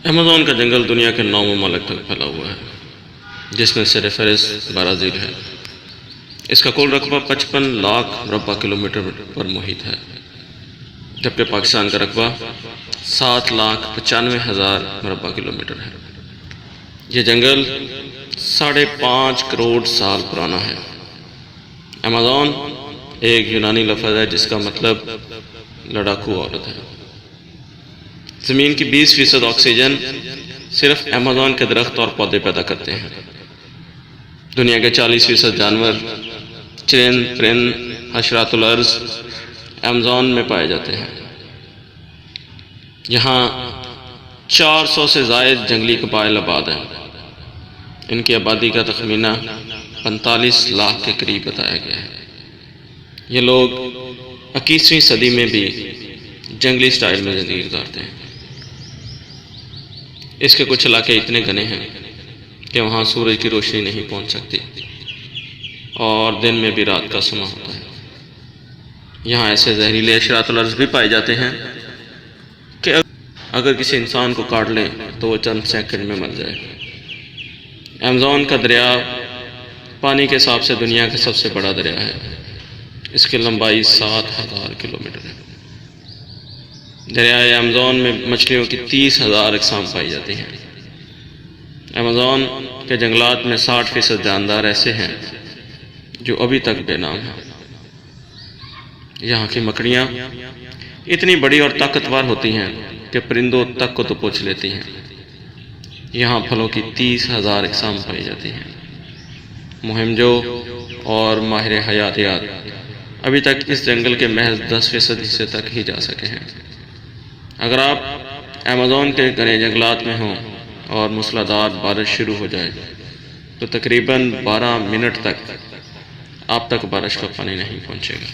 Amazon کا جنگل دنیا کے 9 ممالک تک پھیلا ہوا ہے، جس میں سے فہرست برازیل ہے۔ اس کا کل رقبہ 55 لاکھ مربع کلومیٹر پر محیط ہے، جبکہ پاکستان کا رقبہ 7,95,000 مربع کلومیٹر ہے۔ یہ جنگل 5.5 کروڑ سال پرانا ہے۔ ایمیزون ایک یونانی لفظ ہے جس کا مطلب لڑاکو عورت ہے۔ زمین کی 20% آکسیجن صرف ایمیزون کے درخت اور پودے پیدا کرتے ہیں۔ دنیا کے 40% جانور، چرند، پرند، حشرات الارض ایمیزون میں پائے جاتے ہیں۔ یہاں 400 سے زائد جنگلی قبائل آباد ہیں۔ ان کی آبادی کا تخمینہ 45 لاکھ کے قریب بتایا گیا ہے۔ یہ لوگ 21ویں صدی میں بھی جنگلی سٹائل میں زندگی گزارتے ہیں۔ اس کے کچھ علاقے اتنے گھنے ہیں کہ وہاں سورج کی روشنی نہیں پہنچ سکتی اور دن میں بھی رات کا سما ہوتا ہے۔ یہاں ایسے زہریلے حشرات الارض بھی پائے جاتے ہیں کہ اگر کسی انسان کو کاٹ لیں تو وہ چند سیکنڈ میں مر جائے۔ ایمیزون کا دریا پانی کے حساب سے دنیا کا سب سے بڑا دریا ہے۔ اس کی لمبائی 7,000 کلومیٹر ہے۔ دریائے ایمیزون میں مچھلیوں کی 30,000 اقسام پائی جاتی ہیں۔ ایمیزون کے جنگلات میں 60% جاندار ایسے ہیں جو ابھی تک بے نام ہیں۔ یہاں کی مکڑیاں اتنی بڑی اور طاقتور ہوتی ہیں کہ پرندوں تک کو دبوچ لیتی ہیں۔ یہاں پھلوں کی 30,000 اقسام پائی جاتی ہیں۔ مہم جو اور ماہر حیاتیات ابھی تک اس جنگل کے محض 10% حصے تک ہی جا سکے ہیں۔ اگر آپ ایمیزون کے گھنے جنگلات میں ہوں اور موسلادھار بارش شروع ہو جائے تو تقریباً 12 منٹ تک آپ تک بارش کا پانی نہیں پہنچے گا۔